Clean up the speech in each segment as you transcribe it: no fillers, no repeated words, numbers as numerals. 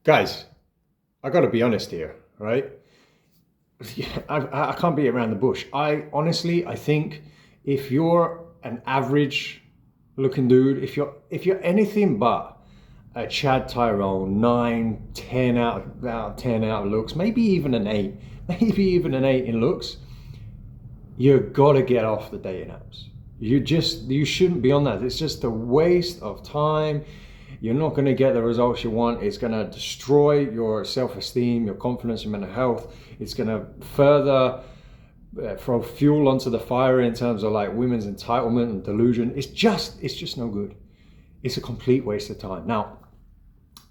Guys, I got to be honest here, right? I can't beat around the bush. I think if you're an average looking dude, if you're anything but a Chad Tyrone 9, 10 out of 10 out of looks, maybe even an 8, maybe even an 8 in looks, you gotta get off the dating apps. You shouldn't be on that. It's just a waste of time. You're not going to get the results you want. It's going to destroy your self-esteem, your confidence, your mental health. It's going to further throw fuel onto the fire in terms of like women's entitlement and delusion. It's just no good. It's a complete waste of time. Now,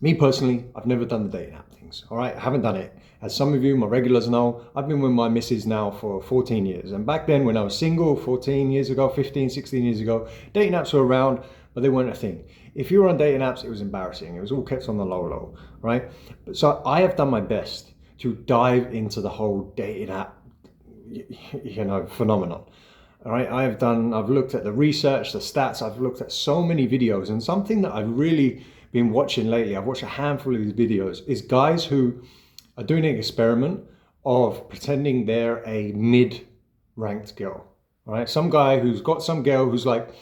me personally, I've never done the dating app things. All right, I haven't done it. As some of you, my regulars know, I've been with my missus now for 14 years. And back then when I was single, 14 years ago, 15, 16 years ago, dating apps were around, but they weren't a thing. If you were on dating apps, it was embarrassing. It was all kept on the low, right? So I have done my best to dive into the whole dating app, phenomenon. All right, I've looked at the research, the stats, I've looked at so many videos, and something that I've really been watching lately, I've watched a handful of these videos, is guys who are doing an experiment of pretending they're a mid-ranked girl. All right, some guy who's got some girl who's like,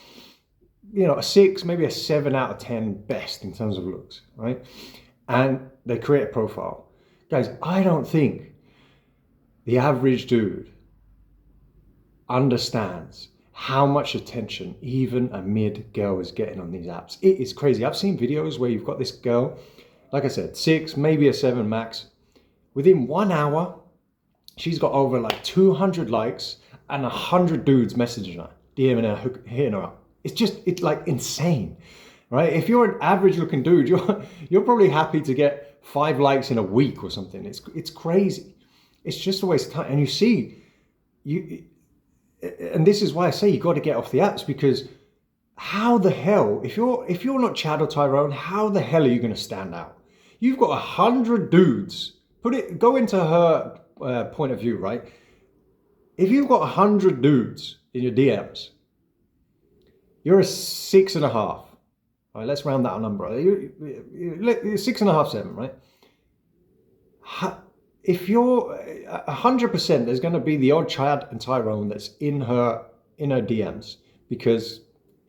a 6, maybe a 7 out of 10 best in terms of looks, right? And they create a profile. Guys, I don't think the average dude understands how much attention even a mid girl is getting on these apps. It is crazy. I've seen videos where you've got this girl, like I said, 6, maybe a 7 max. Within 1 hour, she's got over like 200 likes and 100 dudes messaging her, DMing her, hitting her up. It's like insane, right? If you're an average looking dude, you're probably happy to get 5 likes in a week or something. It's crazy. It's just a waste of time. And you see, and this is why I say you got to get off the apps, because how the hell, if you're not Chad or Tyrone, how the hell are you going to stand out? You've got 100 dudes. Go into her point of view, right? If you've got 100 dudes in your DMs, you're a 6.5. All right, let's round that number. You're 6.5, 7, right? If you're 100%, there's going to be the odd Chad and Tyrone that's in her DMs, because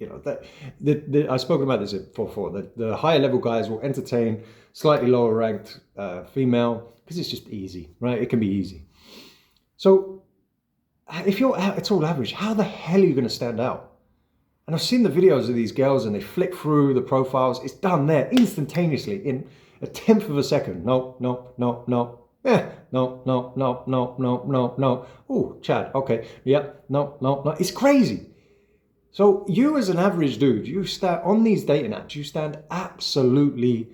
I've spoken about this before. The higher level guys will entertain slightly lower ranked female because it's just easy, right? It can be easy. So if it's all average, how the hell are you going to stand out? And I've seen the videos of these girls and they flick through the profiles. It's done there instantaneously in a 1/10 of a second. No. Yeah, no. Oh, Chad, okay. Yeah, no. It's crazy. So you as an average dude, you stand on these dating apps, you stand absolutely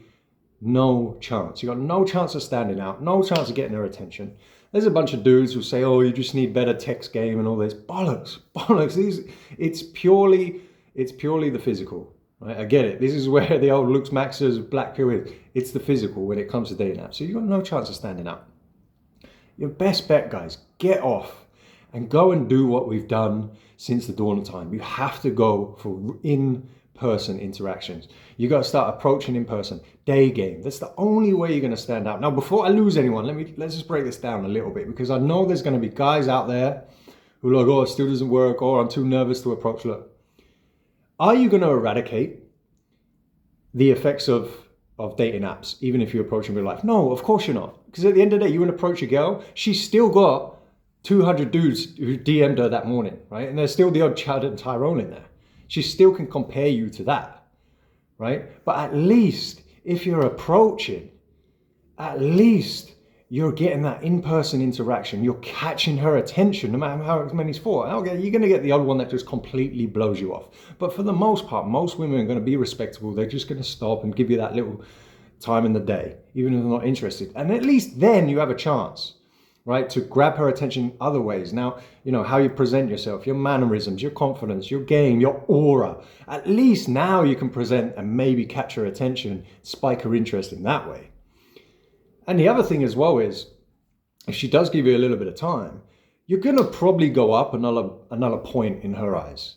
no chance. You got no chance of standing out, no chance of getting their attention. There's a bunch of dudes who say, oh, you just need better text game and all this. Bollocks. It's purely the physical. Right? I get it. This is where the old looks maxers, black pill is. It's the physical when it comes to dating apps. So you've got no chance of standing out. Your best bet, guys, get off and go and do what we've done since the dawn of time. You have to go for in-person interactions. You got to start approaching in person. Day game. That's the only way you're going to stand out. Now, before I lose anyone, let's just break this down a little bit, because I know there's going to be guys out there who are like, oh, it still doesn't work, or I'm too nervous to approach. Look, are you going to eradicate the effects of dating apps, even if you approach in real life? No, of course you're not. Because at the end of the day, you want to approach a girl, she's still got 200 dudes who DM'd her that morning, right? And there's still the odd Chad and Tyrone in there. She still can compare you to that, right? But at least if you're approaching, at least you're getting that in-person interaction. You're catching her attention, no matter how many it's for. Okay, you're going to get the odd one that just completely blows you off. But for the most part, most women are going to be respectable. They're just going to stop and give you that little time in the day, even if they're not interested. And at least then you have a chance, right, to grab her attention other ways. Now, how you present yourself, your mannerisms, your confidence, your game, your aura. At least now you can present and maybe catch her attention, spike her interest in that way. And the other thing as well is, if she does give you a little bit of time, you're going to probably go up another point in her eyes,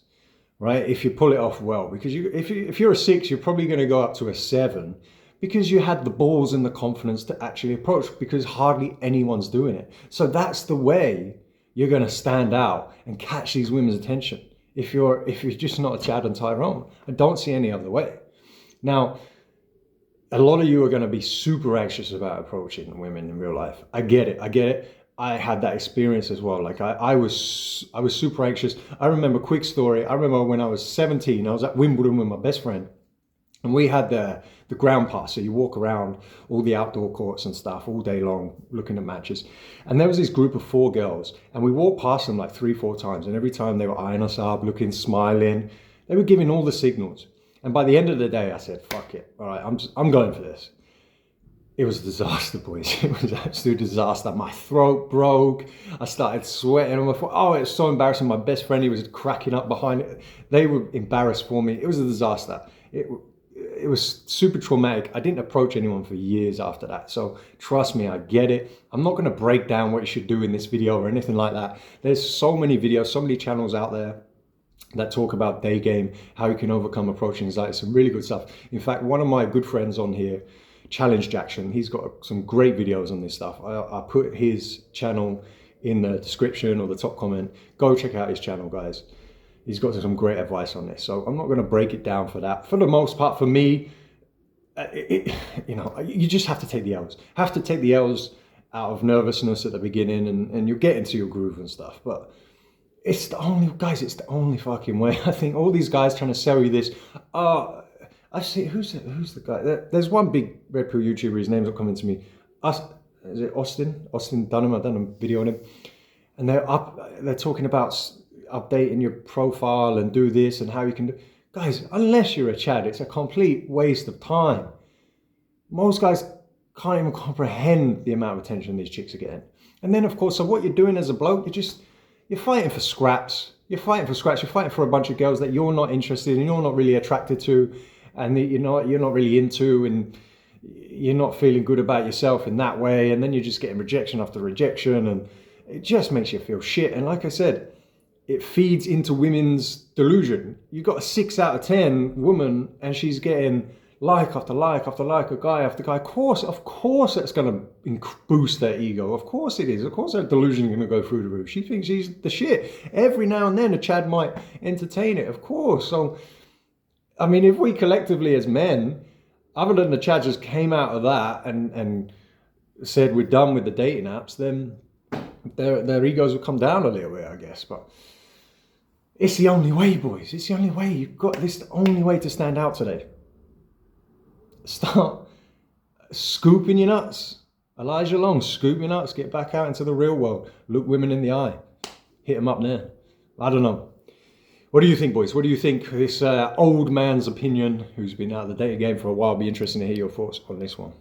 right? If you pull it off well, because if you're a 6, you're probably going to go up to a 7, because you had the balls and the confidence to actually approach, because hardly anyone's doing it. So that's the way you're going to stand out and catch these women's attention. If you're just not a Chad and Tyrone, I don't see any other way. Now, a lot of you are going to be super anxious about approaching women in real life. I get it. I had that experience as well. Like I was super anxious. I remember, quick story. I remember when I was 17, I was at Wimbledon with my best friend, and we had the ground pass. So you walk around all the outdoor courts and stuff all day long looking at matches. And there was this group of 4 girls, and we walked past them like 3-4 times. And every time they were eyeing us up, looking, smiling, they were giving all the signals. And by the end of the day, I said, fuck it. All right, I'm going for this. It was a disaster, boys. It was an absolute disaster. My throat broke. I started sweating on my foot. Oh, it was so embarrassing. My best friend, he was cracking up behind it. They were embarrassed for me. It was a disaster. It was super traumatic. I didn't approach anyone for years after that. So trust me, I get it. I'm not going to break down what you should do in this video or anything like that. There's so many videos, so many channels out there that talk about day game, how you can overcome approaching anxiety. Some really good stuff. In fact, one of my good friends on here, Challenge Jackson, he's got some great videos on this stuff. I put his channel in the description or the top comment. Go check out his channel, guys. He's got some great advice on this. So I'm not going to break it down for that. For the most part, for me, you just have to take the L's. Have to take the L's out of nervousness at the beginning, and you'll get into your groove and stuff. But it's the only fucking way. I think all these guys trying to sell you this. I see, who's the guy? There's one big Red Pill YouTuber, his name's not coming to me. Is it Austin? Austin Dunham, I've done a video on him. And they're talking about updating your profile and do this and how you can do. Guys, unless you're a Chad, it's a complete waste of time. Most guys can't even comprehend the amount of attention these chicks are getting. And then of course, so what you're doing as a bloke, you're fighting for scraps. You're fighting for a bunch of girls that you're not interested in, you're not really attracted to, and you're not really into, and you're not feeling good about yourself in that way. And then you're just getting rejection after rejection, and it just makes you feel shit. And like I said, it feeds into women's delusion. You got a 6 out of 10 woman, and she's getting like after like after like, a guy after guy. Of course that's going to boost their ego. Of course it is. Of course that delusion is going to go through the roof. She thinks she's the shit. Every now and then a Chad might entertain it, of course. So, I mean, if we collectively as men, other than the Chad just came out of that and said we're done with the dating apps, then their egos will come down a little bit, I guess. But it's the only way, boys. It's the only way. You've got this, the only way to stand out today. Start scooping your nuts. Elijah Long, scoop your nuts. Get back out into the real world. Look women in the eye. Hit them up there. I don't know. What do you think, boys? What do you think? This old man's opinion, who's been out of the dating game for a while, be interesting to hear your thoughts on this one.